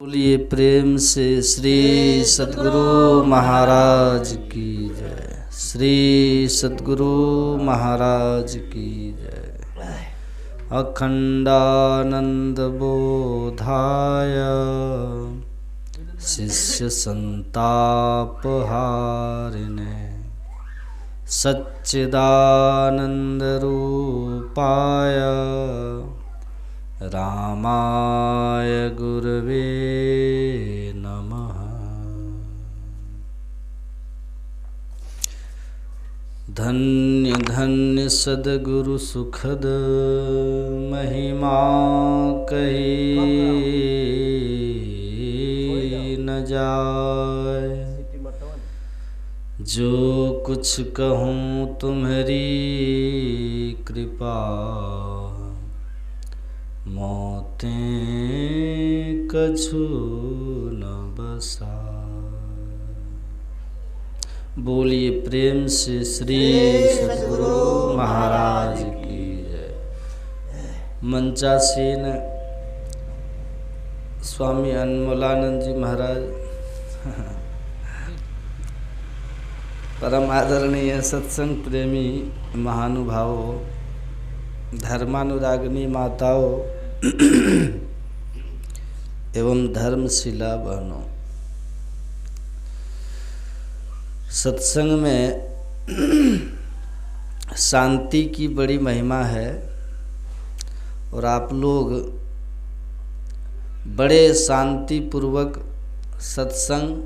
बोलिए प्रेम से श्री सद्गुरु महाराज की जय। श्री सद्गुरु महाराज की जय। अखंडानंद बोधाय शिष्य संताप हारिणे सच्चिदानंद रूपाय रामाय गुरवे नमः। धन्य धन्य सद्गुरु सुखद महिमा कही न जाय। जो कुछ कहूँ तुम्हारी कृपा मोतें कछु न बसा। बोलिए प्रेम से श्री सद्गुरु महाराज की जय। मंचासीन स्वामी अनमोलानंद जी महाराज, परम आदरणीय सत्संग प्रेमी महानुभावों, धर्मानुरागिनी माताओं एवं धर्मशिला बहनों, सत्संग में शांति की बड़ी महिमा है और आप लोग बड़े शांति पूर्वक सत्संग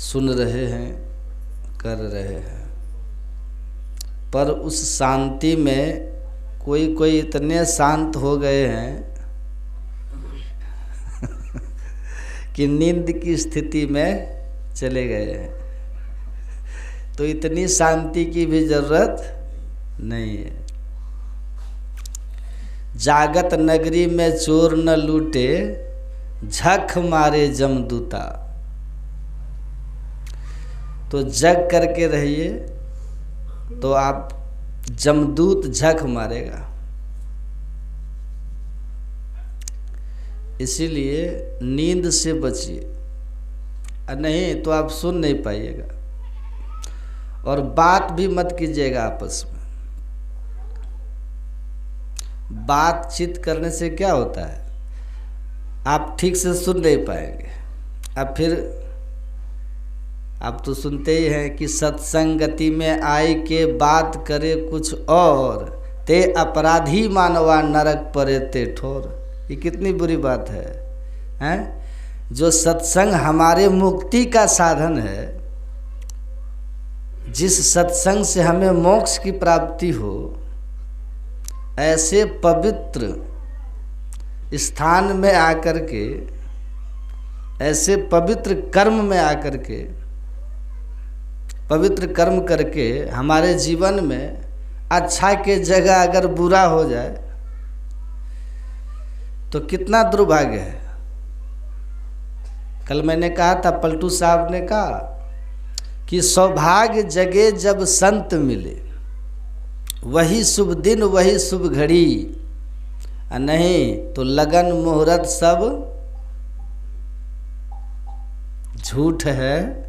सुन रहे हैं, कर रहे हैं। पर उस शांति में कोई इतने शांत हो गए हैं कि नींद की स्थिति में चले गए हैं। तो इतनी शांति की भी जरूरत नहीं है। जागत नगरी में चोर न लूटे, झक मारे जमदूता। तो जग करके रहिए तो आप जमदूत झक मारेगा। इसीलिए नींद से बचिए, नहीं तो आप सुन नहीं पाइएगा। और बात भी मत कीजिएगा आपस में। बातचीत करने से क्या होता है, आप ठीक से सुन नहीं पाएंगे। अब फिर आप तो सुनते ही हैं कि सत्संगति में आए के बात करे कुछ और, ते अपराधी मानवा नरक परे ते ठोर। ये कितनी बुरी बात है, हैं? जो सत्संग हमारे मुक्ति का साधन है, जिस सत्संग से हमें मोक्ष की प्राप्ति हो, ऐसे पवित्र स्थान में आकर के, ऐसे पवित्र कर्म में आकर के, पवित्र कर्म करके हमारे जीवन में अच्छा के जगह अगर बुरा हो जाए तो कितना दुर्भाग्य है। कल मैंने कहा था, पलटू साहब ने कहा कि सौभाग्य जगे जब संत मिले, वही शुभ दिन वही शुभ घड़ी, नहीं तो लगन मुहूर्त सब झूठ है।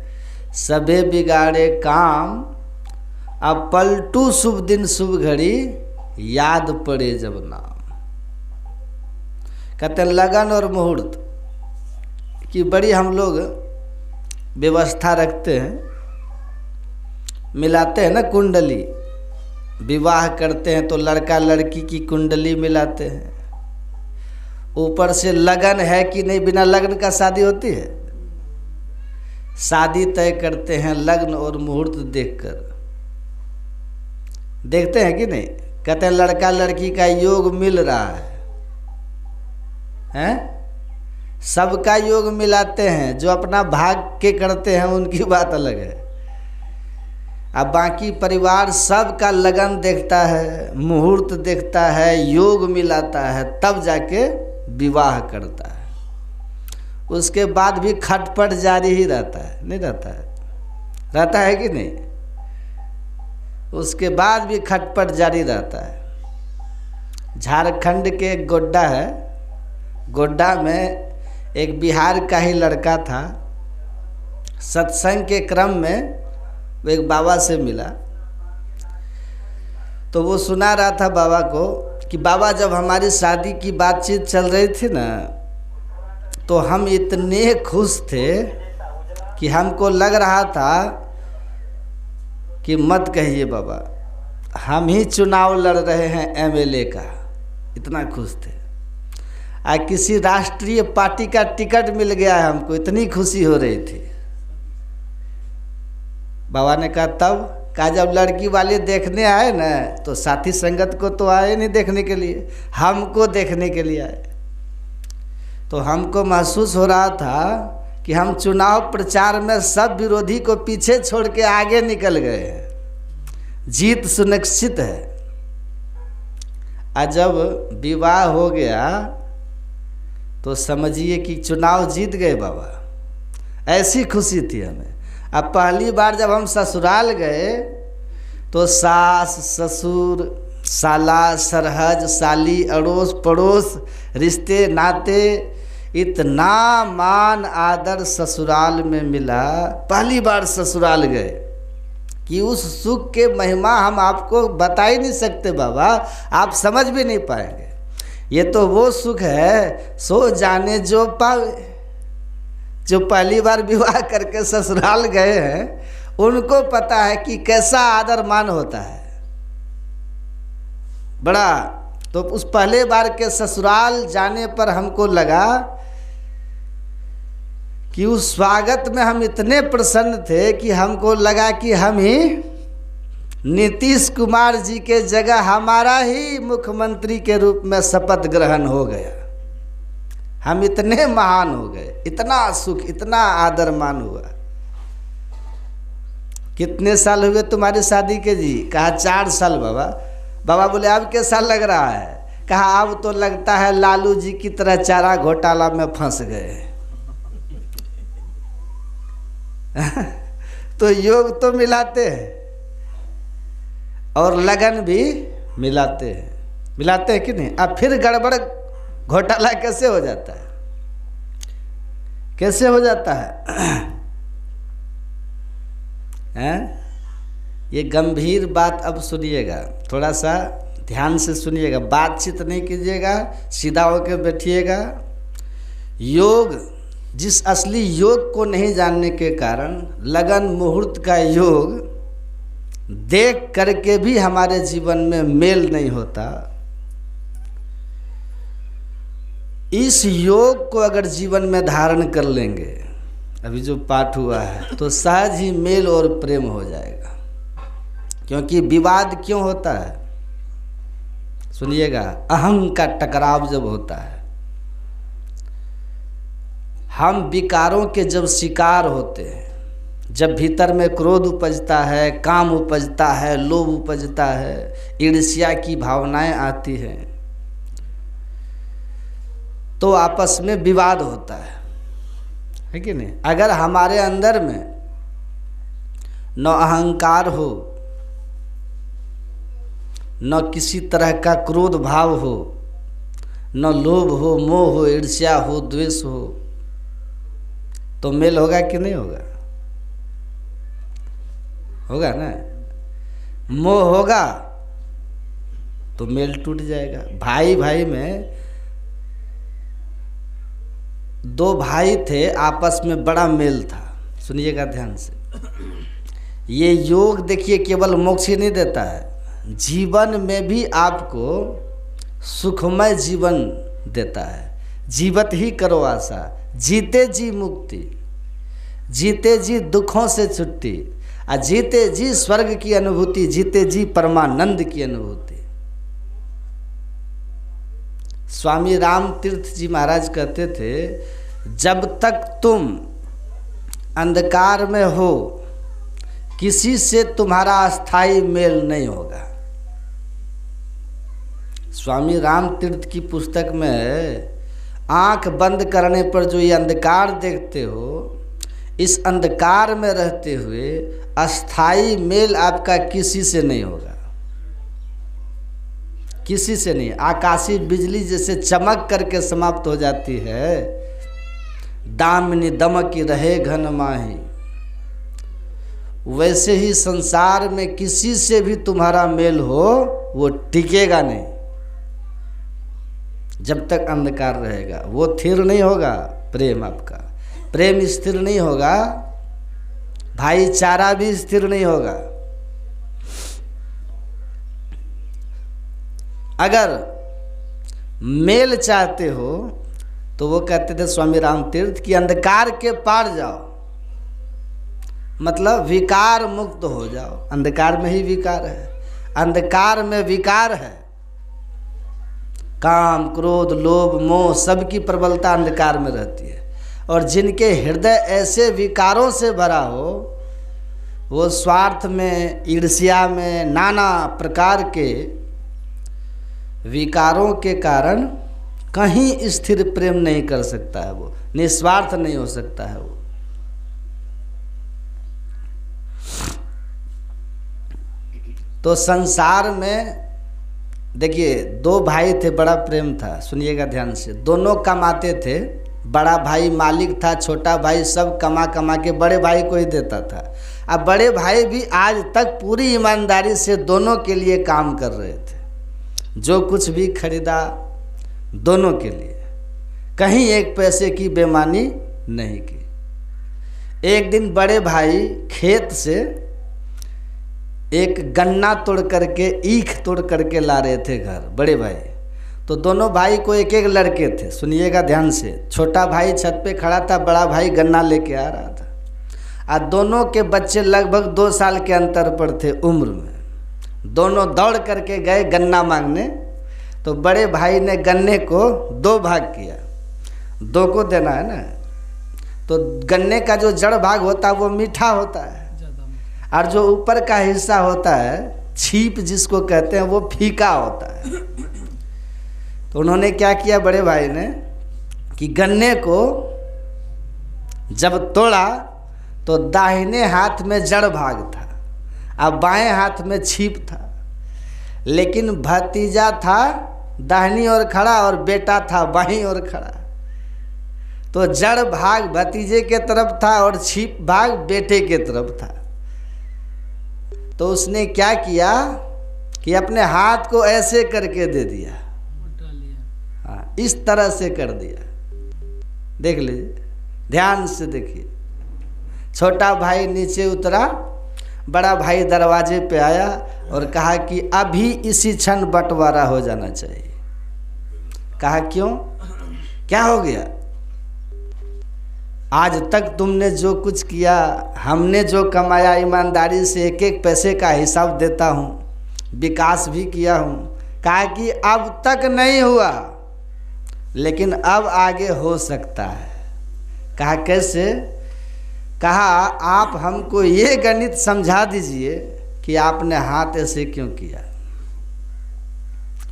सबे बिगाड़े काम, अब पलटू शुभ दिन शुभ घड़ी, याद पड़े जब नाम। कहते हैं लगन और मुहूर्त की बड़ी हम लोग व्यवस्था रखते हैं। मिलाते हैं ना कुंडली, विवाह करते हैं तो लड़का लड़की की कुंडली मिलाते हैं। ऊपर से लगन है कि नहीं, बिना लगन का शादी होती है? शादी तय करते हैं लग्न और मुहूर्त देखकर। देखते हैं कि नहीं? कहते हैं लड़का लड़की का योग मिल रहा है, हैं? सबका योग मिलाते हैं। जो अपना भाग के करते हैं उनकी बात अलग है। अब बाकी परिवार सबका लगन देखता है, मुहूर्त देखता है, योग मिलाता है, तब जाके विवाह करता है। उसके बाद भी खटपट जारी ही रहता है, नहीं रहता है? रहता है कि नहीं? उसके बाद भी खटपट जारी रहता है। झारखंड के गोड्डा है, गोड्डा में एक बिहार का ही लड़का था, सत्संग के क्रम में वो एक बाबा से मिला। तो वो सुना रहा था बाबा को कि बाबा जब हमारी शादी की बातचीत चल रही थी ना, तो हम इतने खुश थे कि हमको लग रहा था कि मत कहिए बाबा, हम ही चुनाव लड़ रहे हैं एमएलए का। इतना खुश थे। आज किसी राष्ट्रीय पार्टी का टिकट मिल गया है हमको, इतनी खुशी हो रही थी। बाबा ने कहा तब? कहा जब लड़की वाले देखने आए ना, तो साथी संगत को तो आए नहीं देखने के लिए, हमको देखने के लिए आए। तो हमको महसूस हो रहा था कि हम चुनाव प्रचार में सब विरोधी को पीछे छोड़ के आगे निकल गए हैं, जीत सुनिश्चित है। और जब विवाह हो गया तो समझिए कि चुनाव जीत गए बाबा, ऐसी खुशी थी हमें। अब पहली बार जब हम ससुराल गए तो सास ससुर साला सरहज साली अड़ोस पड़ोस रिश्ते नाते, इतना मान आदर ससुराल में मिला। पहली बार ससुराल गए कि उस सुख के महिमा हम आपको बता ही नहीं सकते बाबा, आप समझ भी नहीं पाएंगे। ये तो वो सुख है सो जाने जो पावे। जो पहली बार विवाह करके ससुराल गए हैं उनको पता है कि कैसा आदर मान होता है बड़ा। तो उस पहले बार के ससुराल जाने पर हमको लगा कि उस स्वागत में हम इतने प्रसन्न थे कि हमको लगा कि हम ही नीतीश कुमार जी के जगह हमारा ही मुख्यमंत्री के रूप में शपथ ग्रहण हो गया। हम इतने महान हो गए, इतना सुख इतना आदर मान हुआ। कितने साल हुए तुम्हारी शादी के जी? कहा 4 साल बाबा। बाबा बोले अब कैसा लग रहा है? कहा अब तो लगता है लालू जी की तरह चारा घोटाला में फंस गए। तो योग तो मिलाते हैं और लगन भी मिलाते हैं कि नहीं? अब फिर गड़बड़ घोटाला कैसे हो जाता है? कैसे हो जाता है? हैं? ये गंभीर बात अब सुनिएगा, थोड़ा सा ध्यान से सुनिएगा, बातचीत नहीं कीजिएगा, सीधा होकर बैठिएगा। योग, जिस असली योग को नहीं जानने के कारण लगन मुहूर्त का योग देख करके भी हमारे जीवन में मेल नहीं होता। इस योग को अगर जीवन में धारण कर लेंगे, अभी जो पाठ हुआ है, तो सहज ही मेल और प्रेम हो जाएगा। क्योंकि विवाद क्यों होता है? सुनिएगा, अहं का टकराव जब होता है, हम विकारों के जब शिकार होते हैं, जब भीतर में क्रोध उपजता है, काम उपजता है, लोभ उपजता है, ईर्ष्या की भावनाएं आती हैं, तो आपस में विवाद होता है कि नहीं? अगर हमारे अंदर में न अहंकार हो, न किसी तरह का क्रोध भाव हो, न लोभ हो, मोह हो, ईर्ष्या हो, द्वेष हो, तो मेल होगा कि नहीं होगा? होगा ना? मोह होगा तो मेल टूट जाएगा। भाई भाई में 2 भाई थे, आपस में बड़ा मेल था। सुनिएगा ध्यान से, ये योग देखिए केवल मोक्ष ही नहीं देता है, जीवन में भी आपको सुखमय जीवन देता है। जीवत ही करो आशा, जीते जी मुक्ति, जीते जी दुखों से छुट्टी, और जीते जी स्वर्ग की अनुभूति, जीते जी परमानंद की अनुभूति। स्वामी राम तीर्थ जी महाराज कहते थे, जब तक तुम अंधकार में हो किसी से तुम्हारा अस्थाई मेल नहीं होगा। स्वामी राम तीर्थ की पुस्तक में आंख बंद करने पर जो ये अंधकार देखते हो, इस अंधकार में रहते हुए अस्थाई मेल आपका किसी से नहीं होगा, किसी से नहीं। आकाशीय बिजली जैसे चमक करके समाप्त हो जाती है, दामिनी दमक रहे घन माही। वैसे ही संसार में किसी से भी तुम्हारा मेल हो वो टिकेगा नहीं, जब तक अंधकार रहेगा वो स्थिर नहीं होगा। प्रेम आपका, प्रेम स्थिर नहीं होगा, भाईचारा भी स्थिर नहीं होगा। अगर मेल चाहते हो तो वो कहते थे स्वामी राम तीर्थ कि अंधकार के पार जाओ, मतलब विकार मुक्त हो जाओ। अंधकार में ही विकार है, अंधकार में विकार है, काम क्रोध लोभ मोह सबकी प्रबलता अंधकार में रहती है। और जिनके हृदय ऐसे विकारों से भरा हो, वो स्वार्थ में, ईर्ष्या में, नाना प्रकार के विकारों के कारण कहीं स्थिर प्रेम नहीं कर सकता है, वो निस्वार्थ नहीं हो सकता है। वो तो संसार में देखिए, दो भाई थे, बड़ा प्रेम था, सुनिएगा ध्यान से। दोनों कमाते थे, बड़ा भाई मालिक था, छोटा भाई सब कमा कमा के बड़े भाई को ही देता था। अब बड़े भाई भी आज तक पूरी ईमानदारी से दोनों के लिए काम कर रहे थे, जो कुछ भी खरीदा दोनों के लिए, कहीं एक पैसे की बेईमानी नहीं की। एक दिन बड़े भाई खेत से एक गन्ना तोड़ करके, ईख तोड़ करके ला रहे थे घर, बड़े भाई। तो दोनों भाई को एक एक लड़के थे, सुनिएगा ध्यान से। छोटा भाई छत पे खड़ा था, बड़ा भाई गन्ना लेके आ रहा था। और दोनों के बच्चे लगभग 2 साल के अंतर पर थे उम्र में। दोनों दौड़ करके गए गन्ना मांगने। तो बड़े भाई ने गन्ने को 2 भाग किया, 2 को देना है ना। तो गन्ने का जो जड़ भाग होता है वो मीठा होता है, और जो ऊपर का हिस्सा होता है, छीप जिसको कहते हैं, वो फीका होता है। तो उन्होंने क्या किया बड़े भाई ने कि गन्ने को जब तोड़ा तो दाहिने हाथ में जड़ भाग था और बाएं हाथ में छीप था। लेकिन भतीजा था दाहिनी ओर खड़ा और बेटा था बाईं ओर खड़ा। तो जड़ भाग भतीजे के तरफ था और छीप भाग बेटे के तरफ था। तो उसने क्या किया कि अपने हाथ को ऐसे करके दे दिया, हाँ, इस तरह से कर दिया। देख लीजिए, ध्यान से देखिए। छोटा भाई नीचे उतरा, बड़ा भाई दरवाजे पे आया और कहा कि अभी इसी क्षण बंटवारा हो जाना चाहिए। कहा क्यों, क्या हो गया? आज तक तुमने जो कुछ किया, हमने जो कमाया ईमानदारी से एक एक पैसे का हिसाब देता हूँ, विकास भी किया हूँ। कहा कि अब तक नहीं हुआ, लेकिन अब आगे हो सकता है। कहा कैसे? कहा आप हमको ये गणित समझा दीजिए कि आपने हाथ ऐसे क्यों किया,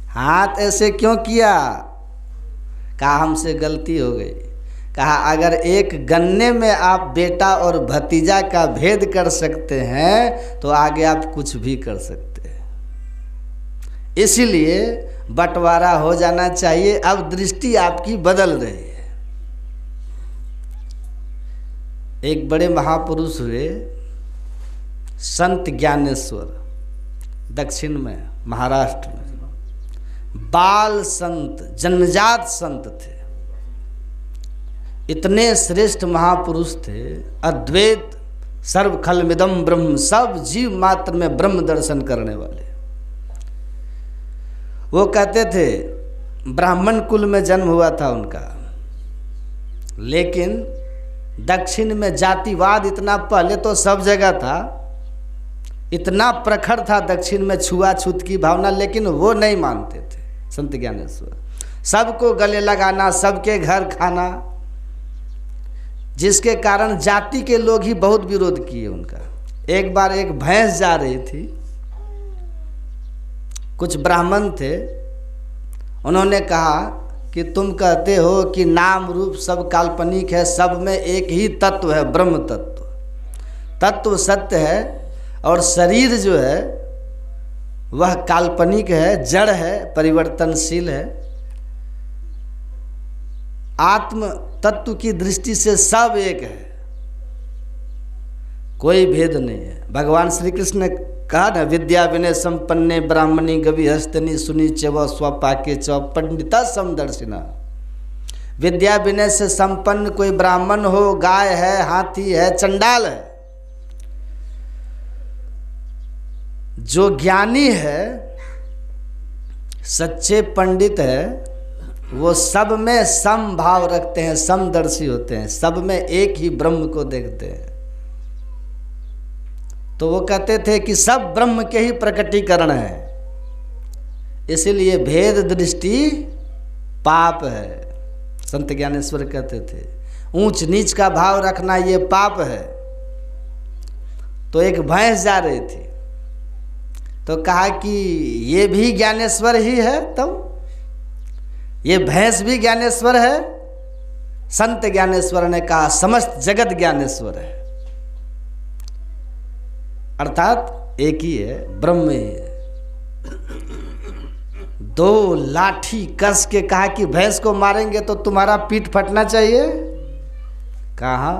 हाथ ऐसे क्यों किया? कहा हमसे गलती हो गई। कहा अगर एक गन्ने में आप बेटा और भतीजा का भेद कर सकते हैं तो आगे आप कुछ भी कर सकते हैं। इसीलिए बंटवारा हो जाना चाहिए। अब दृष्टि आपकी बदल रही है। एक बड़े महापुरुष हुए संत ज्ञानेश्वर, दक्षिण में महाराष्ट्र में, बाल संत, जन्मजात संत थे। इतने श्रेष्ठ महापुरुष थे, अद्वैत सर्वखलमिदं ब्रह्म, सब जीव मात्र में ब्रह्म दर्शन करने वाले। वो कहते थे, ब्राह्मण कुल में जन्म हुआ था उनका, लेकिन दक्षिण में जातिवाद इतना, पहले तो सब जगह था, इतना प्रखर था दक्षिण में छुआछूत की भावना, लेकिन वो नहीं मानते थे संत ज्ञानेश्वर। सबको गले लगाना, सबके घर खाना, जिसके कारण जाति के लोग ही बहुत विरोध किए उनका। एक बार एक भैंस जा रही थी, कुछ ब्राह्मण थे, उन्होंने कहा कि तुम कहते हो कि नाम रूप सब काल्पनिक है, सब में एक ही तत्व है, ब्रह्म तत्व। तत्व सत्य है और शरीर जो है वह काल्पनिक है, जड़ है, परिवर्तनशील है। आत्म तत्व की दृष्टि से सब एक है, कोई भेद नहीं है। भगवान श्री कृष्ण ने कहा ना, विद्या विनय संपन्ने ब्राह्मणी गवि हस्तनी सुनी चव स्वपाके च पंडिता समदर्शिना। विद्या विनय से संपन्न कोई ब्राह्मण हो, गाय है, हाथी है, चंडाल है, जो ज्ञानी है, सच्चे पंडित है, वो सब में सम भाव रखते हैं, समदर्शी होते हैं, सब में एक ही ब्रह्म को देखते हैं। तो वो कहते थे कि सब ब्रह्म के ही प्रकटीकरण है, इसीलिए भेद दृष्टि पाप है। संत ज्ञानेश्वर कहते थे ऊंच नीच का भाव रखना ये पाप है। तो एक भैंस जा रही थी, तो कहा कि ये भी ज्ञानेश्वर ही है, तब ये भैंस भी ज्ञानेश्वर है। संत ज्ञानेश्वर ने कहा समस्त जगत ज्ञानेश्वर है, अर्थात एक ही है, ब्रह्म ही है। दो लाठी कस के कहा कि भैंस को मारेंगे तो तुम्हारा पीठ फटना चाहिए। कहा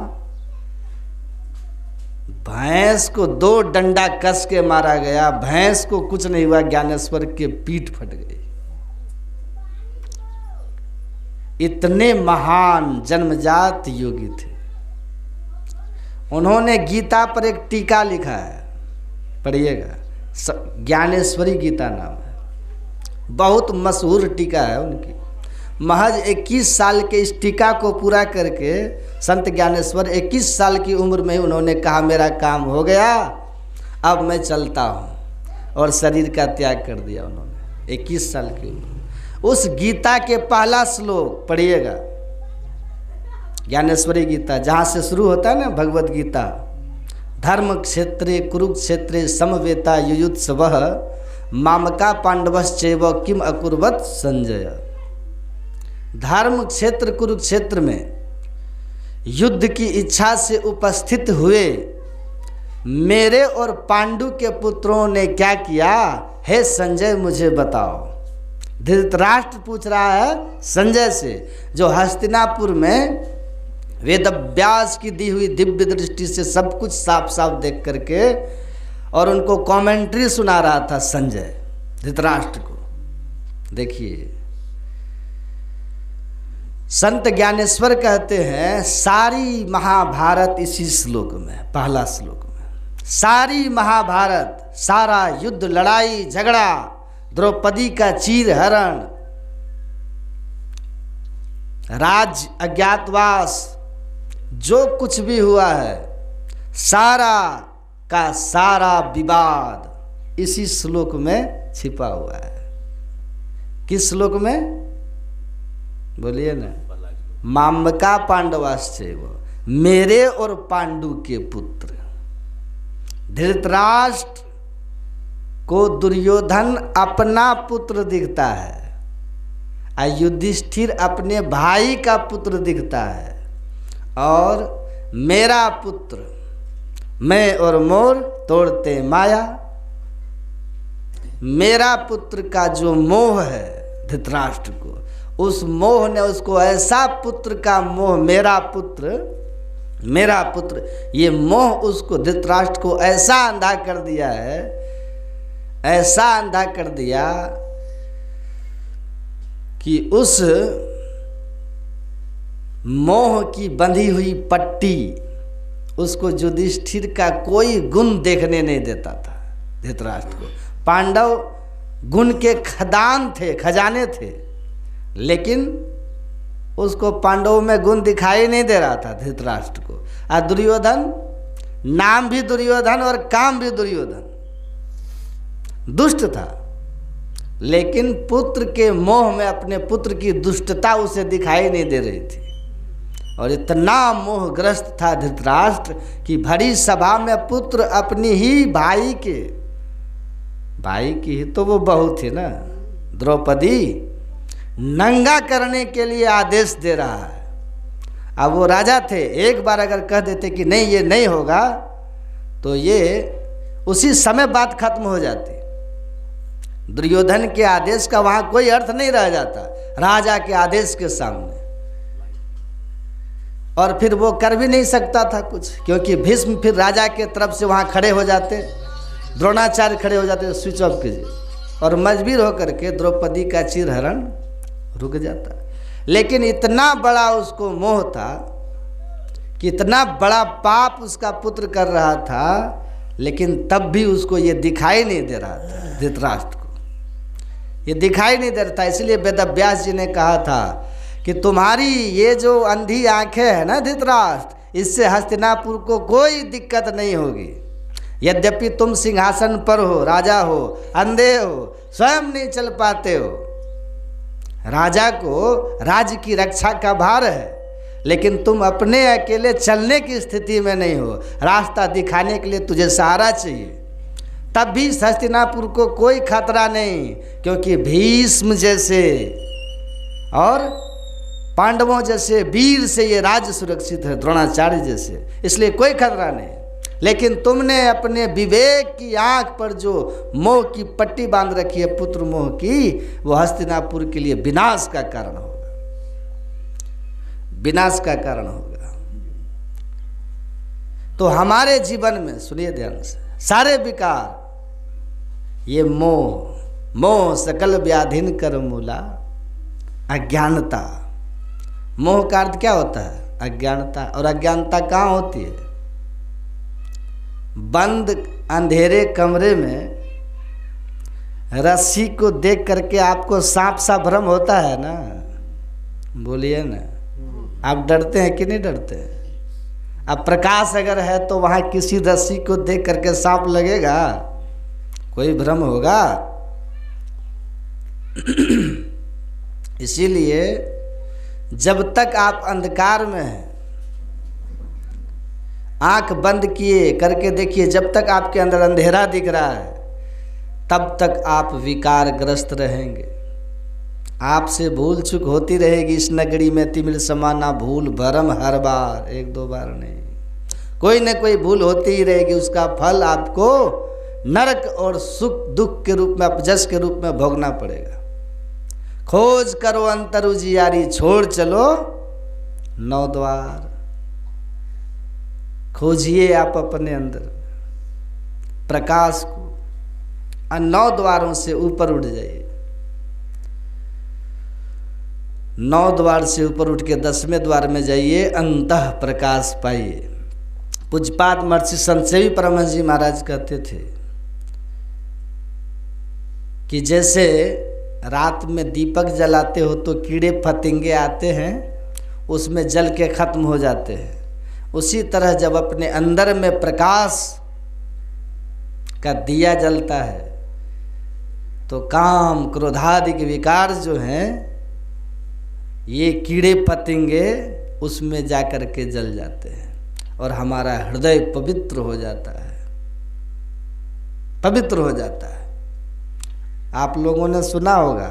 भैंस को 2 डंडा कस के मारा गया, भैंस को कुछ नहीं हुआ, ज्ञानेश्वर के पीठ फट गई। इतने महान जन्मजात योगी थे। उन्होंने गीता पर एक टीका लिखा है, पढ़िएगा, ज्ञानेश्वरी गीता नाम है, बहुत मशहूर टीका है उनकी। महज 21 साल के इस टीका को पूरा करके संत ज्ञानेश्वर 21 साल की उम्र में उन्होंने कहा मेरा काम हो गया, अब मैं चलता हूँ, और शरीर का त्याग कर दिया उन्होंने 21 साल की उम्र। उस गीता के पहला श्लोक पढ़िएगा, ज्ञानेश्वरी गीता, जहाँ से शुरू होता है ना भगवत गीता, धर्म क्षेत्रे कुरुक्षेत्रे समवेता युयुत्सवः मामका पांडवश्चैव किम अकुर्वत संजय। धर्म क्षेत्र कुरुक्षेत्र में युद्ध की इच्छा से उपस्थित हुए मेरे और पांडु के पुत्रों ने क्या किया, हे संजय मुझे बताओ। धृतराष्ट्र पूछ रहा है संजय से, जो हस्तिनापुर में वेदव्यास की दी हुई दिव्य दृष्टि से सब कुछ साफ साफ देख करके और उनको कमेंट्री सुना रहा था संजय धृतराष्ट्र को। देखिए संत ज्ञानेश्वर कहते हैं सारी महाभारत इसी श्लोक में, पहला श्लोक में सारी महाभारत, सारा युद्ध, लड़ाई झगड़ा, द्रौपदी का चीर हरण, राज अज्ञातवास, जो कुछ भी हुआ है, सारा का सारा विवाद इसी श्लोक में छिपा हुआ है। किस श्लोक में बोलिए ना, मामका पांडवाश्चैव, मेरे और पांडु के पुत्र। धृतराष्ट्र को दुर्योधन अपना पुत्र दिखता है, युधिष्ठिर अपने भाई का पुत्र दिखता है, और मेरा पुत्र, मैं और मोर तोड़ते माया। मेरा पुत्र का जो मोह है धृतराष्ट्र को, उस मोह ने उसको ऐसा पुत्र का मोह, मेरा पुत्र, ये मोह उसको धृतराष्ट्र को ऐसा अंधा कर दिया है, ऐसा अंधा कर दिया कि उस मोह की बंधी हुई पट्टी उसको युधिष्ठिर का कोई गुण देखने नहीं देता था धृतराष्ट्र को। पांडव गुण के खदान थे, खजाने थे, लेकिन उसको पांडवों में गुण दिखाई नहीं दे रहा था धृतराष्ट्र को। और दुर्योधन, नाम भी दुर्योधन और काम भी दुर्योधन, दुष्ट था, लेकिन पुत्र के मोह में अपने पुत्र की दुष्टता उसे दिखाई नहीं दे रही थी। और इतना मोहग्रस्त था धृतराष्ट्र कि भरी सभा में पुत्र अपनी ही भाई की ही तो वो बहू थी ना द्रौपदी, नंगा करने के लिए आदेश दे रहा है। अब वो राजा थे, एक बार अगर कह देते कि नहीं ये नहीं होगा, तो ये उसी समय बात खत्म हो जाती। दुर्योधन के आदेश का वहाँ कोई अर्थ नहीं रह जाता राजा के आदेश के सामने। और फिर वो कर भी नहीं सकता था कुछ, क्योंकि भीष्म फिर राजा के तरफ से वहाँ खड़े हो जाते, द्रोणाचार्य खड़े हो जाते, स्विच ऑफ कीजिए, और मजबूर होकर के द्रौपदी का चीरहरण रुक जाता। लेकिन इतना बड़ा उसको मोह था कि इतना बड़ा पाप उसका पुत्र कर रहा था, लेकिन तब भी उसको ये दिखाई नहीं दे रहा था, धृतराष्ट्र को ये दिखाई नहीं दे रहा था। इसलिए वेदव्यास जी ने कहा था कि तुम्हारी ये जो अंधी आंखें हैं ना धृतराष्ट्र, इससे हस्तिनापुर को कोई दिक्कत नहीं होगी। यद्यपि तुम सिंहासन पर हो, राजा हो, अंधे हो, स्वयं नहीं चल पाते हो, राजा को राज्य की रक्षा का भार है, लेकिन तुम अपने अकेले चलने की स्थिति में नहीं हो, रास्ता दिखाने के लिए तुझे सहारा चाहिए। तब भी हस्तिनापुर को कोई खतरा नहीं, क्योंकि भीष्म जैसे और पांडवों जैसे वीर से ये राज्य सुरक्षित है, द्रोणाचार्य जैसे, इसलिए कोई खतरा नहीं। लेकिन तुमने अपने विवेक की आंख पर जो मोह की पट्टी बांध रखी है, पुत्र मोह की, वो हस्तिनापुर के लिए विनाश का कारण होगा, विनाश का कारण होगा। तो हमारे जीवन में सुनिए ध्यान से, सारे विकार, ये मोह सकल व्याधिन कर मूला, अज्ञानता। मोह का अर्थ क्या होता है? अज्ञानता। और अज्ञानता कहाँ होती है? बंद अंधेरे कमरे में रस्सी को देख करके आपको सांप सा भ्रम होता है ना, बोलिए ना, आप डरते हैं कि नहीं डरते हैं? अब प्रकाश अगर है तो वहाँ किसी रस्सी को देख करके सांप लगेगा? कोई भ्रम होगा? इसीलिए जब तक आप अंधकार में हैं, आंख बंद किए करके देखिए, जब तक आपके अंदर अंधेरा दिख रहा है तब तक आप विकारग्रस्त रहेंगे। आपसे भूल चूक होती रहेगी। इस नगरी में तिमिर समाना भूल भरम, हर बार, एक दो बार नहीं, कोई न कोई भूल होती ही रहेगी। उसका फल आपको नरक और सुख दुख के रूप में, अपजस के रूप में भोगना पड़ेगा। खोज करो अंतर उजियारी, छोड़ चलो नौ द्वार। खोजिए आप अपने अंदर प्रकाश को, और 9 द्वारों से ऊपर उठ जाइए। 9 द्वार से ऊपर उठ के 10वें द्वार में जाइए, अंतः प्रकाश पाइए। पूज्यपाद महर्षि संतसेवी परमहंस जी महाराज कहते थे कि जैसे रात में दीपक जलाते हो तो कीड़े फतिंगे आते हैं, उसमें जल के खत्म हो जाते हैं। उसी तरह जब अपने अंदर में प्रकाश का दिया जलता है तो काम क्रोधादि के विकार जो हैं, ये कीड़े फतिंगे उसमें जाकर के जल जाते हैं और हमारा हृदय पवित्र हो जाता है, पवित्र हो जाता है। आप लोगों ने सुना होगा,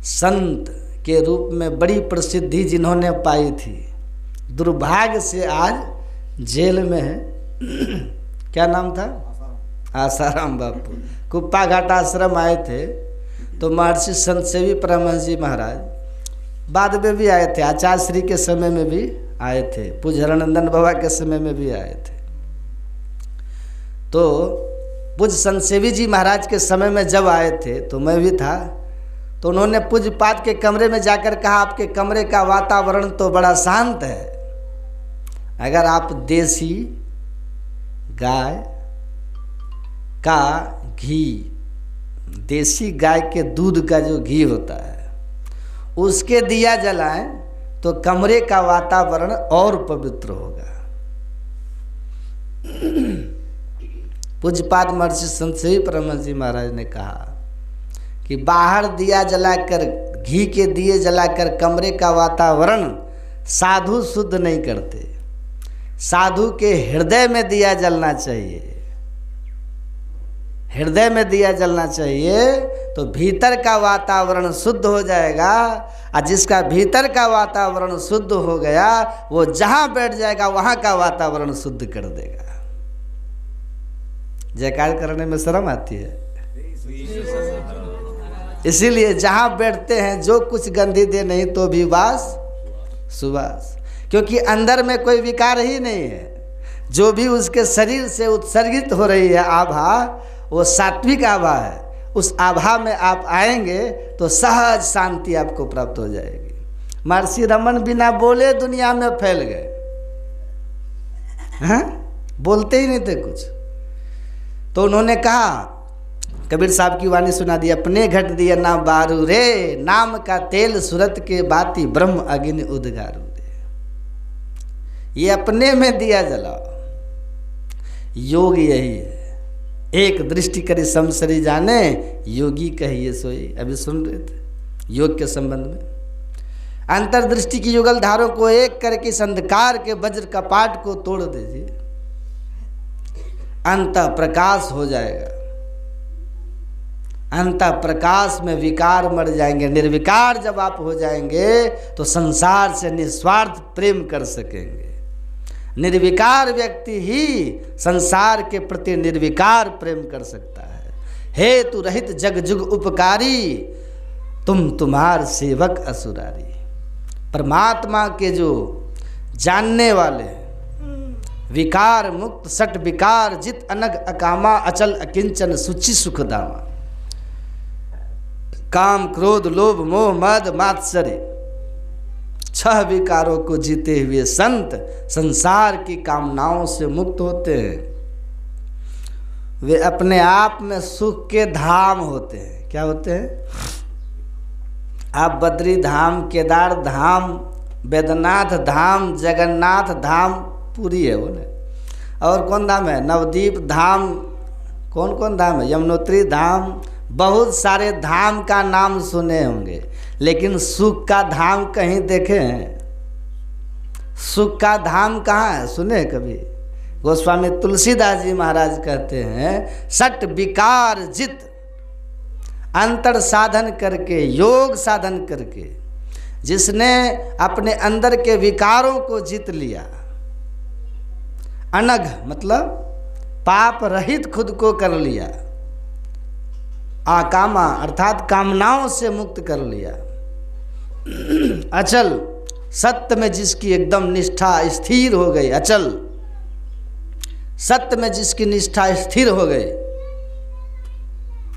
संत के रूप में बड़ी प्रसिद्धि जिन्होंने पाई थी, दुर्भाग्य से आज जेल में है। क्या नाम था? आसाराम बापू। कुप्पा घाट आश्रम आए थे तो महर्षि संतसेवी परमहंस जी महाराज बाद में भी आए थे, आचार्य श्री के समय में भी आए थे, पूज्य हरानंदन बाबा के समय में भी आए थे। तो पूज्य संतसेवी जी महाराज के समय में जब आए थे तो मैं भी था, तो उन्होंने पूज्यपाद के कमरे में जाकर कहा, आपके कमरे का वातावरण तो बड़ा शांत है, अगर आप देसी गाय का घी, देसी गाय के दूध का जो घी होता है, उसके दिया जलाएं तो कमरे का वातावरण और पवित्र होगा। पूज्यपाद महर्षि संतसेवी परमहंस जी महाराज ने कहा कि बाहर दिया जलाकर, घी के दिए जलाकर कमरे का वातावरण साधु शुद्ध नहीं करते। साधु के हृदय में दिया जलना चाहिए, हृदय में दिया जलना चाहिए, तो भीतर का वातावरण शुद्ध हो जाएगा। और जिसका भीतर का वातावरण शुद्ध हो गया, वो जहाँ बैठ जाएगा वहाँ का वातावरण शुद्ध कर देगा। जयकार करने में शर्म आती है, इसीलिए जहाँ बैठते हैं जो कुछ गंधी दे नहीं तो भी वास सुवास, क्योंकि अंदर में कोई विकार ही नहीं है। जो भी उसके शरीर से उत्सर्गित हो रही है आभा, वो सात्विक आभा है। उस आभा में आप आएंगे तो सहज शांति आपको प्राप्त हो जाएगी। महर्षि रमन बिना बोले दुनिया में फैल गए, हाँ, बोलते ही नहीं थे कुछ। तो उन्होंने कहा, कबीर साहब की वाणी सुना दी, अपने घट दिया ना बारू रे, नाम का तेल सूरत के बाती ब्रह्म अग्नि उद्गारू रे। ये अपने में दिया जलाओ। योग यही है। एक दृष्टि करी समसरी जाने, योगी कहिए सोई। अभी सुन रहे थे योग के संबंध में। अंतर्दृष्टि की युगल धारों को एक करके इस अंधकार के वज्र कपाट को तोड़ दीजिए, अंत प्रकाश हो जाएगा। अंत प्रकाश में विकार मर जाएंगे। निर्विकार जब आप हो जाएंगे तो संसार से निस्वार्थ प्रेम कर सकेंगे। निर्विकार व्यक्ति ही संसार के प्रति निर्विकार प्रेम कर सकता है। हेतु रहित जग जुग उपकारी, तुम तुम्हार सेवक असुरारी। परमात्मा के जो जानने वाले, विकार मुक्त सट विकार जित अनग अकामा, अचल अकिंचन सुचि सुखदामा। काम क्रोध लोभ मोह मद मात्सर्य, 6 विकारों को जीते हुए संत संसार की कामनाओं से मुक्त होते हैं। वे अपने आप में सुख के धाम होते हैं। क्या होते हैं? आप बद्री धाम, केदार धाम, बैद्यनाथ धाम, जगन्नाथ धाम, पूरी है वो ना। और कौन धाम है? नवदीप धाम। कौन कौन धाम है? यमुनोत्री धाम। बहुत सारे धाम का नाम सुने होंगे, लेकिन सुख का धाम कहीं देखे हैं? सुख का धाम कहाँ है? सुने कभी? गोस्वामी तुलसीदास जी महाराज कहते हैं, सट विकार जित, अंतर साधन करके, योग साधन करके, जिसने अपने अंदर के विकारों को जीत लिया, अनघ मतलब पाप रहित खुद को कर लिया, आकामा अर्थात कामनाओं से मुक्त कर लिया, अचल सत्य में जिसकी एकदम निष्ठा स्थिर हो गई, अचल सत्य में जिसकी निष्ठा स्थिर हो गई,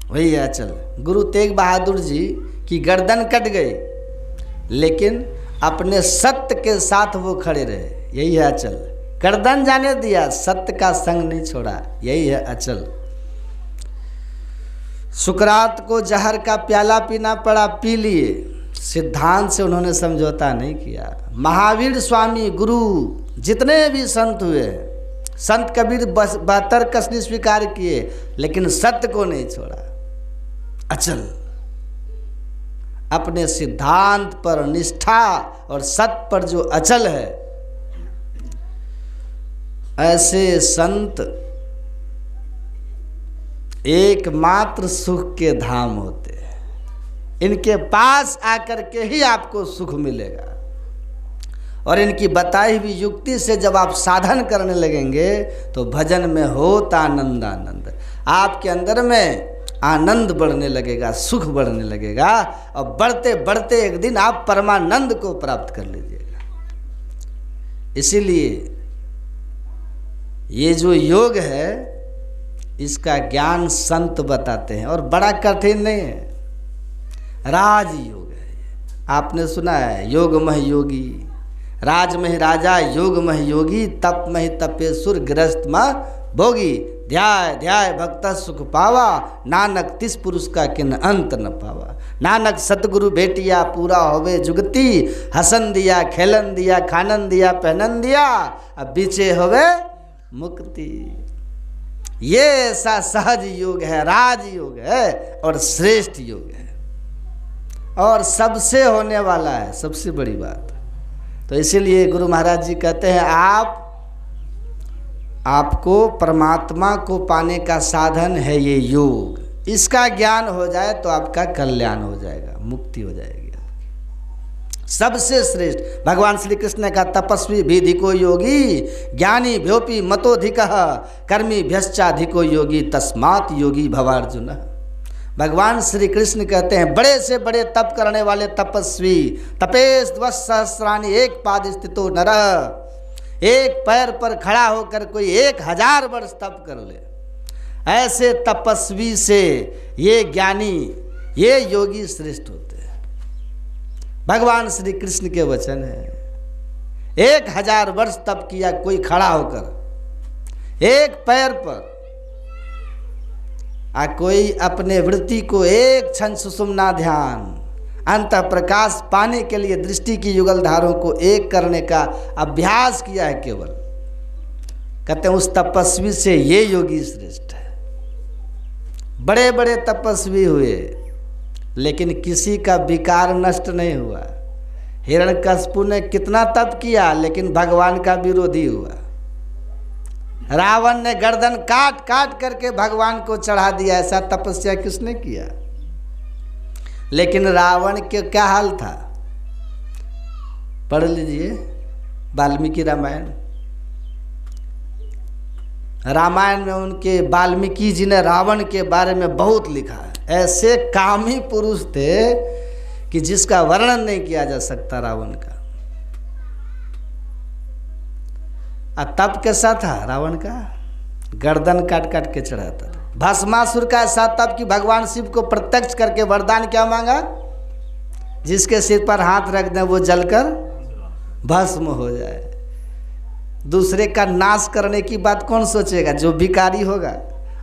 वही है अचल। गुरु तेग बहादुर जी की गर्दन कट गई, लेकिन अपने सत्य के साथ वो खड़े रहे, यही है अचल। गर्दन जाने दिया, सत्य का संग नहीं छोड़ा, यही है अचल। सुकरात को जहर का प्याला पीना पड़ा, पी लिए, सिद्धांत से उन्होंने समझौता नहीं किया। महावीर स्वामी, गुरु, जितने भी संत हुए, संत कबीर 72 कसनी स्वीकार किए, लेकिन सत्य को नहीं छोड़ा, अचल। अपने सिद्धांत पर निष्ठा और सत्य पर जो अचल है, ऐसे संत एकमात्र सुख के धाम होते हैं। इनके पास आकर के ही आपको सुख मिलेगा। और इनकी बताई हुई युक्ति से जब आप साधन करने लगेंगे तो भजन में होता आनंद, आनंद आपके अंदर में आनंद बढ़ने लगेगा, सुख बढ़ने लगेगा, और बढ़ते बढ़ते एक दिन आप परमानंद को प्राप्त कर लीजिएगा। इसीलिए ये जो योग है, इसका ज्ञान संत बताते हैं, और बड़ा कठिन नहीं है, राज योग है। आपने सुना है, योग मह योगी, राज मह राजा, योग मह योगी, तप मह तपेसुर, गृहस्थ मह भोगी, ध्याय ध्याय भक्त सुख पावा, नानक तिस पुरुष का किन अंत न पावा। नानक सतगुरु भेटिया पूरा होवे जुगती, हसन दिया खेलन दिया, खानन दिया पहनन दिया, अब बीचे होवे मुक्ति। ये ऐसा सहज योग है, राज योग है और श्रेष्ठ योग है, और सबसे होने वाला है, सबसे बड़ी बात। तो इसीलिए गुरु महाराज जी कहते हैं, आपको परमात्मा को पाने का साधन है ये योग। इसका ज्ञान हो जाए तो आपका कल्याण हो जाएगा, मुक्ति हो जाएगी। सबसे श्रेष्ठ भगवान श्री कृष्ण ने कहा, तपस्वी भी धिको योगी, ज्ञानी भ्योपी मतोधिक, कर्मी भ्यश्चाधिको योगी, तस्मात् योगी भवार्जुन। भगवान श्री कृष्ण कहते हैं बड़े से बड़े तप करने वाले तपस्वी, तपेश द्वस सहस्राणी एक पाद स्थितो नरः, एक पैर पर खड़ा होकर कोई 1000 वर्ष तप कर ले, ऐसे तपस्वी से ये ज्ञानी, ये योगी श्रेष्ठ होते हैं। भगवान श्री कृष्ण के वचन है। 1000 वर्ष तप किया कोई खड़ा होकर एक पैर पर, कोई अपने वृत्ति को एक क्षण सुषुम्ना ध्यान, अंतः प्रकाश पाने के लिए दृष्टि की युगल धारों को एक करने का अभ्यास किया है केवल, कहते हैं उस तपस्वी से ये योगी श्रेष्ठ है। बड़े बड़े तपस्वी हुए लेकिन किसी का विकार नष्ट नहीं हुआ। हिरण्यकशिपु ने कितना तप किया लेकिन भगवान का विरोधी हुआ। रावण ने गर्दन काट काट करके भगवान को चढ़ा दिया, ऐसा तपस्या किसने किया? लेकिन रावण के क्या हाल था, पढ़ लीजिए वाल्मीकि रामायण। रामायण में उनके वाल्मीकि जी ने रावण के बारे में बहुत लिखा है। ऐसे कामी पुरुष थे कि जिसका वर्णन नहीं किया जा सकता रावण का। तप कैसा था रावण का? गर्दन काट काट के चढ़ाता था। भस्मासुर का ऐसा तप कि भगवान शिव को प्रत्यक्ष करके वरदान क्या मांगा, जिसके सिर पर हाथ रख दें वो जलकर भस्म हो जाए। दूसरे का नाश करने की बात कौन सोचेगा? जो भिखारी होगा।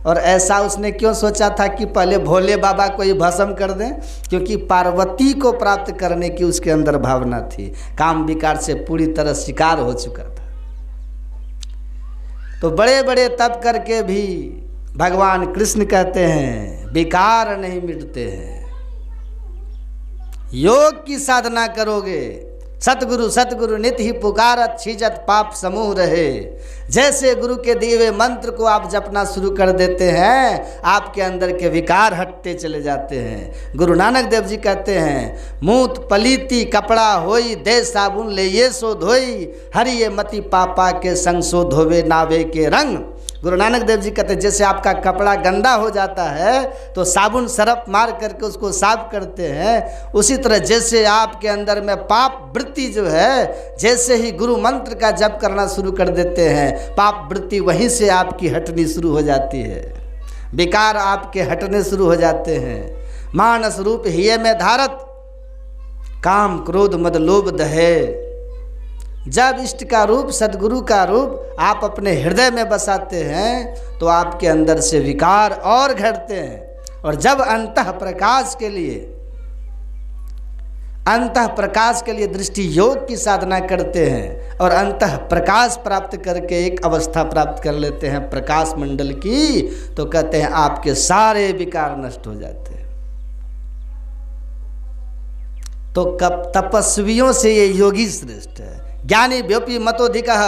और ऐसा उसने क्यों सोचा था कि पहले भोले बाबा को ही भस्म कर दें? क्योंकि पार्वती को प्राप्त करने की उसके अंदर भावना थी। काम विकार से पूरी तरह शिकार हो चुका था। तो बड़े बड़े तप करके भी भगवान कृष्ण कहते हैं विकार नहीं मिटते हैं। योग की साधना करोगे, सतगुरु सतगुरु नित ही पुकारत, छीजत पाप समूह रहे। जैसे गुरु के दिए हुए मंत्र को आप जपना शुरू कर देते हैं, आपके अंदर के विकार हटते चले जाते हैं। गुरु नानक देव जी कहते हैं मूत पलीती कपड़ा होई, दे साबुन ले ये सो धोई, हरि ये मति पापा के संग सो धोवे नावे के रंग। गुरु नानक देव जी कहते हैं जैसे आपका कपड़ा गंदा हो जाता है तो साबुन सरफ मार करके उसको साफ करते हैं, उसी तरह जैसे आपके अंदर में पाप वृत्ति जो है, जैसे ही गुरु मंत्र का जप करना शुरू कर देते हैं, पाप वृत्ति वहीं से आपकी हटनी शुरू हो जाती है। विकार आपके हटने शुरू हो जाते हैं। मानस रूप हिये में धारत, काम क्रोध मद लोभ दहे। जब इष्ट का रूप, सदगुरु का रूप आप अपने हृदय में बसाते हैं तो आपके अंदर से विकार और घटते हैं। और जब अंतः प्रकाश के लिए दृष्टि योग की साधना करते हैं और अंतः प्रकाश प्राप्त करके एक अवस्था प्राप्त कर लेते हैं प्रकाश मंडल की, तो कहते हैं आपके सारे विकार नष्ट हो जाते हैं। तो तपस्वियों से ये योगी श्रेष्ठ है। ज्ञानी व्योपी मतोधिकः,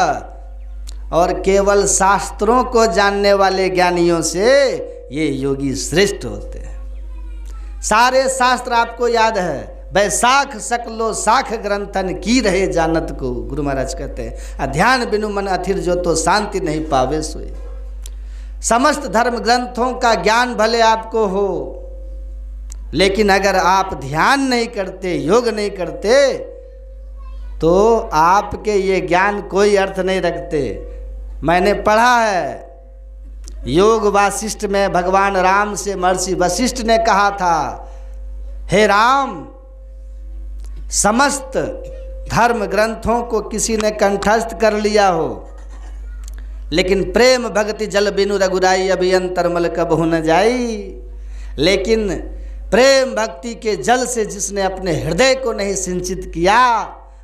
और केवल शास्त्रों को जानने वाले ज्ञानियों से ये योगी श्रेष्ठ होते हैं। सारे शास्त्र आपको याद है, बैसाख सकलो साख ग्रंथन की रहे जानत को। गुरु महाराज कहते हैं अध्यान बिनु मन अथिर जो तो शांति नहीं पावे सोए। समस्त धर्म ग्रंथों का ज्ञान भले आपको हो, लेकिन अगर आप ध्यान नहीं करते, योग नहीं करते, तो आपके ये ज्ञान कोई अर्थ नहीं रखते। मैंने पढ़ा है योग वासिष्ठ में भगवान राम से महर्षि वशिष्ठ ने कहा था, हे राम, समस्त धर्म ग्रंथों को किसी ने कंठस्थ कर लिया हो, लेकिन प्रेम भक्ति जल बिनु रघुराई, अभियंतर मल कबहु न जाई। लेकिन प्रेम भक्ति के जल से जिसने अपने हृदय को नहीं सिंचित किया,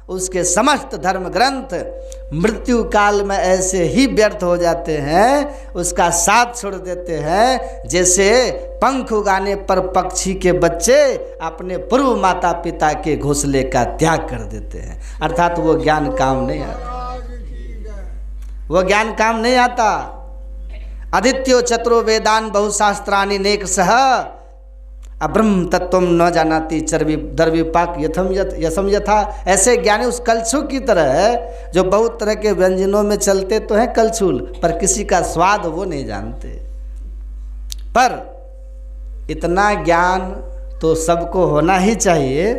उसके समस्त धर्म ग्रंथ मृत्यु काल में ऐसे ही व्यर्थ हो जाते हैं, उसका साथ छोड़ देते हैं, जैसे पंख उगाने पर पक्षी के बच्चे अपने पूर्व माता पिता के घोंसले का त्याग कर देते हैं। अर्थात वो ज्ञान काम नहीं आता, वो ज्ञान काम नहीं आता। आदित्यो चतुरो वेदान बहुशास्त्रानि नेक सह, अब्रह्म तत्वम न जानाति चर्वी दर्विपाक यथम यथा। ऐसे ज्ञानी उस कलछुल की तरह है जो बहुत तरह के व्यंजनों में चलते तो हैं कलछुल, पर किसी का स्वाद वो नहीं जानते। पर इतना ज्ञान तो सबको होना ही चाहिए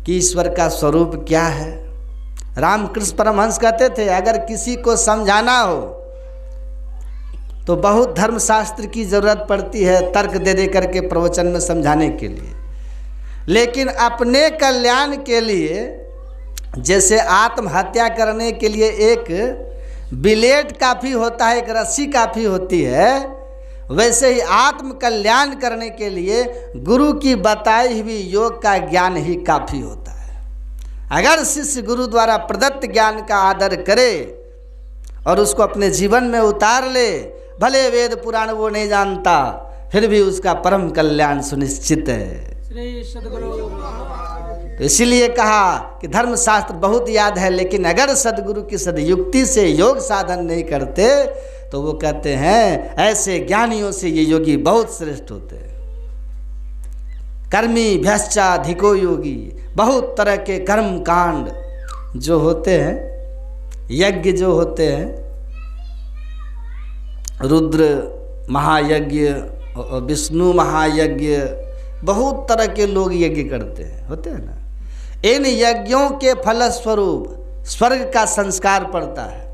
कि ईश्वर का स्वरूप क्या है। रामकृष्ण परमहंस कहते थे अगर किसी को समझाना हो तो बहुत धर्मशास्त्र की ज़रूरत पड़ती है, तर्क दे दे करके प्रवचन में समझाने के लिए, लेकिन अपने कल्याण के लिए, जैसे आत्महत्या करने के लिए एक ब्लेड काफ़ी होता है, एक रस्सी काफ़ी होती है, वैसे ही आत्म कल्याण करने के लिए गुरु की बताई हुई योग का ज्ञान ही काफ़ी होता है। अगर शिष्य गुरु द्वारा प्रदत्त ज्ञान का आदर करे और उसको अपने जीवन में उतार ले, भले वेद पुराण वो नहीं जानता, फिर भी उसका परम कल्याण सुनिश्चित है। श्री सद्गुरु। तो इसीलिए कहा कि धर्मशास्त्र बहुत याद है, लेकिन अगर सदगुरु की सदयुक्ति से योग साधन नहीं करते तो वो कहते हैं ऐसे ज्ञानियों से ये योगी बहुत श्रेष्ठ होते हैं। कर्मी भ्यश्चाधिको योगी, बहुत तरह के कर्म कांड जो होते हैं, यज्ञ जो होते हैं, रुद्र महायज्ञ, विष्णु महायज्ञ, बहुत तरह के लोग यज्ञ करते हैं, होते हैं ना। इन यज्ञों के फलस्वरूप स्वर्ग का संस्कार पड़ता है।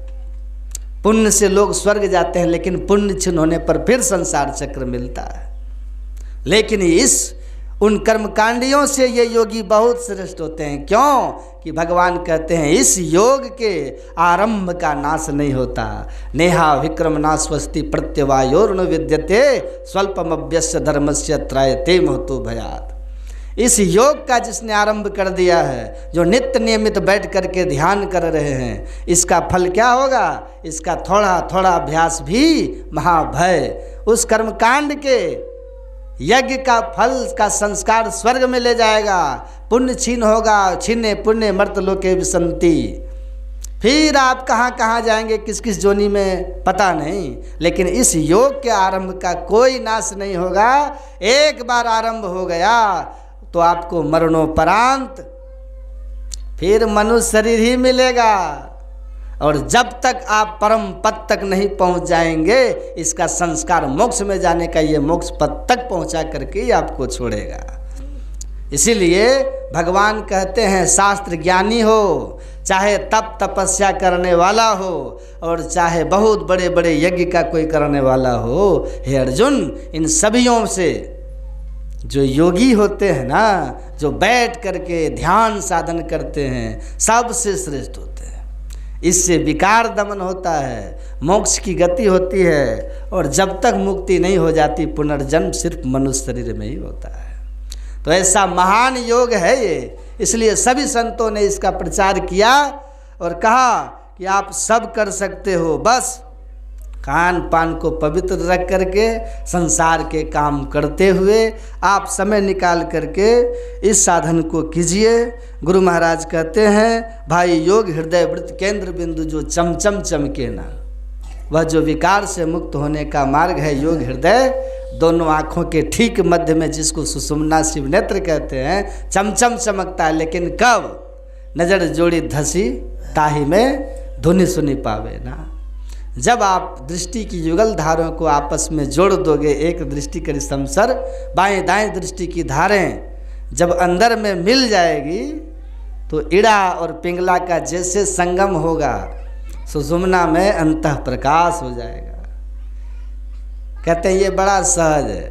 पुण्य से लोग स्वर्ग जाते हैं, लेकिन पुण्य क्षीण होने पर फिर संसार चक्र मिलता है। लेकिन उन कर्मकांडियों से ये योगी बहुत श्रेष्ठ होते हैं। क्यों? कि भगवान कहते हैं इस योग के आरंभ का नाश नहीं होता। नेहा विक्रम नास्वस्ति प्रत्यवायोर्न विद्यते स्वल्पमभ्यस्य धर्मस्य त्रायते महतो भयात्। इस योग का जिसने आरंभ कर दिया है, जो नित्य नियमित बैठ करके ध्यान कर रहे हैं, इसका फल क्या होगा? इसका थोड़ा थोड़ा अभ्यास भी महाभय, उस कर्मकांड के यज्ञ का फल का संस्कार स्वर्ग में ले जाएगा। पुण्य छीन होगा, छीने पुण्य मर्त लोके विसंति। फिर आप कहाँ कहाँ जाएंगे, किस किस जोनी में, पता नहीं, लेकिन इस योग के आरंभ का कोई नाश नहीं होगा। एक बार आरंभ हो गया तो आपको मरणोपरांत फिर मनुष्य शरीर ही मिलेगा। और जब तक आप परम पद तक नहीं पहुंच जाएंगे, इसका संस्कार मोक्ष में जाने का, ये मोक्ष पद तक पहुंचा करके ही आपको छोड़ेगा। इसीलिए भगवान कहते हैं शास्त्र ज्ञानी हो, चाहे तप तपस्या करने वाला हो, और चाहे बहुत बड़े बड़े यज्ञ का कोई करने वाला हो, हे अर्जुन, इन सभियों से जो योगी होते हैं ना, जो बैठ करके ध्यान साधन करते हैं, सबसे श्रेष्ठ होते हैं। इससे विकार दमन होता है, मोक्ष की गति होती है, और जब तक मुक्ति नहीं हो जाती पुनर्जन्म सिर्फ मनुष्य शरीर में ही होता है। तो ऐसा महान योग है ये। इसलिए सभी संतों ने इसका प्रचार किया और कहा कि आप सब कर सकते हो, बस खान पान को पवित्र रख करके संसार के काम करते हुए आप समय निकाल करके इस साधन को कीजिए। गुरु महाराज कहते हैं, भाई योग हृदय वृत्त केंद्र बिंदु जो चमचम चमके ना, वह जो विकार से मुक्त होने का मार्ग है, योग हृदय दोनों आँखों के ठीक मध्य में, जिसको सुषुम्ना शिव नेत्र कहते हैं, चमचम चमकता है। लेकिन कब? नजर जोड़ी धसी ताही में धुनि सुनी पावे ना। जब आप दृष्टि की युगल धारों को आपस में जोड़ दोगे, एक दृष्टि करी समसर, बाएं दाएं दृष्टि की धारें जब अंदर में मिल जाएगी तो इड़ा और पिंगला का जैसे संगम होगा, सुषुम्ना में अंतः प्रकाश हो जाएगा। कहते हैं ये बड़ा सहज है,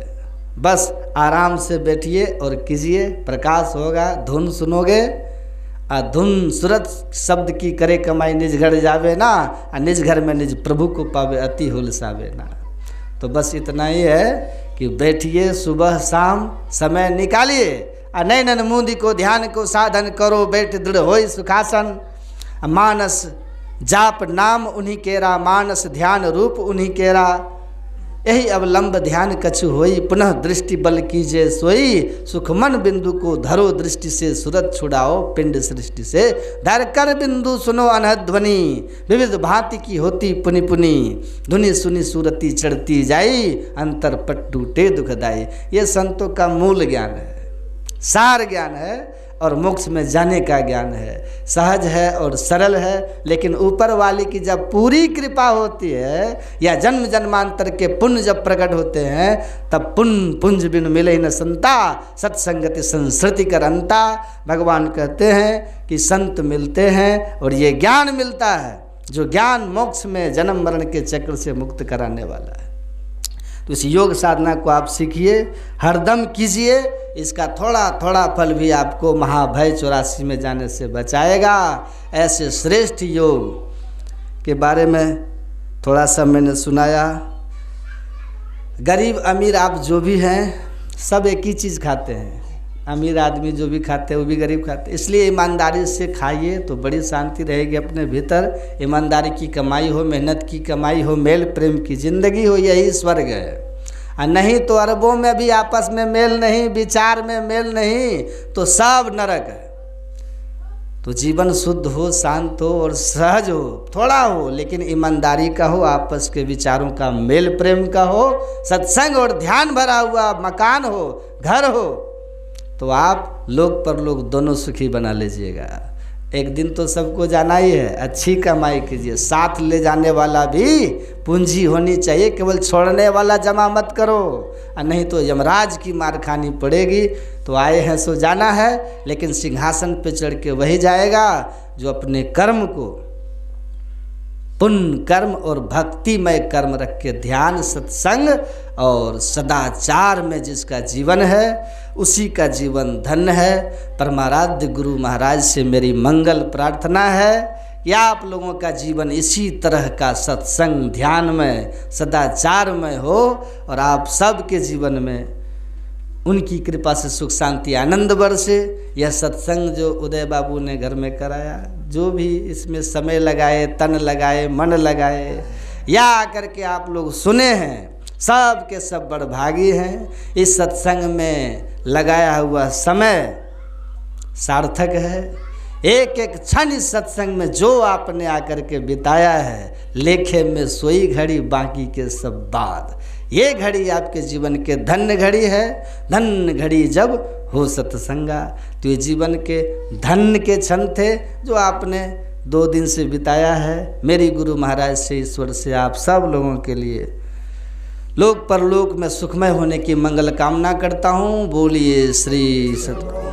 बस आराम से बैठिए और कीजिए, प्रकाश होगा। धुन सुनोगे, धुन सूरत शब्द की करे कमाई निज घर जावे ना, निज घर में निज प्रभु को पावे अति हुलसावे ना। तो बस इतना ही है कि बैठिए, सुबह शाम समय निकालिए, नैनन मूंदी को ध्यान को साधन करो, बैठ दृढ़ होई सुखासन। मानस जाप नाम उन्हीं केरा, मानस ध्यान रूप उन्हीं केरा। यही अवलंब ध्यान कछु होई, पुनः दृष्टि बल कीजिए सोई। सुखमन बिंदु को धरो दृष्टि से, सूरत छुड़ाओ पिंड सृष्टि से। धर कर बिंदु सुनो अनहद ध्वनि, विविध भांति की होती पुनि पुनि। धुनि सुनी सूरती चढ़ती जाई, अंतर पट टूटे दुखदाई। ये संतों का मूल ज्ञान है, सार ज्ञान है। और मोक्ष में जाने का ज्ञान है। सहज है और सरल है, लेकिन ऊपर वाली की जब पूरी कृपा होती है या जन्म जन्मांतर के पुण्य जब प्रकट होते हैं, तब पुण्य पुंज बिन मिले न संता, सत्संगति संस्कृति कर अंता। भगवान कहते हैं कि संत मिलते हैं और ये ज्ञान मिलता है, जो ज्ञान मोक्ष में जन्म मरण के चक्र से मुक्त कराने वाला है। तो इस योग साधना को आप सीखिए, हरदम कीजिए। इसका थोड़ा थोड़ा फल भी आपको महाभय 84 में जाने से बचाएगा। ऐसे श्रेष्ठ योग के बारे में थोड़ा सा मैंने सुनाया। गरीब अमीर आप जो भी हैं, सब एक ही चीज़ खाते हैं। अमीर आदमी जो भी खाते हैं वो भी गरीब खाते हैं। इसलिए ईमानदारी से खाइए तो बड़ी शांति रहेगी अपने भीतर। ईमानदारी की कमाई हो, मेहनत की कमाई हो, मेल प्रेम की ज़िंदगी हो, यही स्वर्ग है। और नहीं तो अरबों में भी आपस में मेल नहीं, विचार में मेल नहीं, तो सब नरक है। तो जीवन शुद्ध हो, शांत हो और सहज हो, थोड़ा हो लेकिन ईमानदारी का हो, आपस के विचारों का मेल प्रेम का हो, सत्संग और ध्यान भरा हुआ मकान हो, घर हो, तो आप लोग पर लोग दोनों सुखी बना लीजिएगा। एक दिन तो सबको जाना ही है। अच्छी कमाई कीजिए, साथ ले जाने वाला भी पूंजी होनी चाहिए, केवल छोड़ने वाला जमा मत करो, और नहीं तो यमराज की मार खानी पड़ेगी। तो आए हैं सो जाना है, लेकिन सिंहासन पे चढ़ के वही जाएगा जो अपने कर्म को पुण्य कर्म और भक्तिमय कर्म रख के ध्यान, सत्संग और सदाचार में जिसका जीवन है, उसी का जीवन धन्य है। परमाराध्य गुरु महाराज से मेरी मंगल प्रार्थना है कि आप लोगों का जीवन इसी तरह का सत्संग, ध्यान में, सदाचार में हो और आप सबके जीवन में उनकी कृपा से सुख शांति आनंद बरसे। यह सत्संग जो उदय बाबू ने घर में कराया, जो भी इसमें समय लगाए, तन लगाए, मन लगाए, या आकर के आप लोग सुने हैं, सब के सब बड़भागी हैं। इस सत्संग में लगाया हुआ समय सार्थक है। एक एक क्षण इस सत्संग में जो आपने आकर के बिताया है, लेखे में सोई घड़ी बाकी के सब बाद। ये घड़ी आपके जीवन के धन्य घड़ी है। धन्य घड़ी जब हो सत्संगा। तो ये जीवन के धन्य के क्षण थे जो आपने 2 दिन से बिताया है। मेरी गुरु महाराज से, ईश्वर से आप सब लोगों के लिए लोक परलोक में सुखमय होने की मंगल कामना करता हूँ। बोलिए श्री सतगुरु।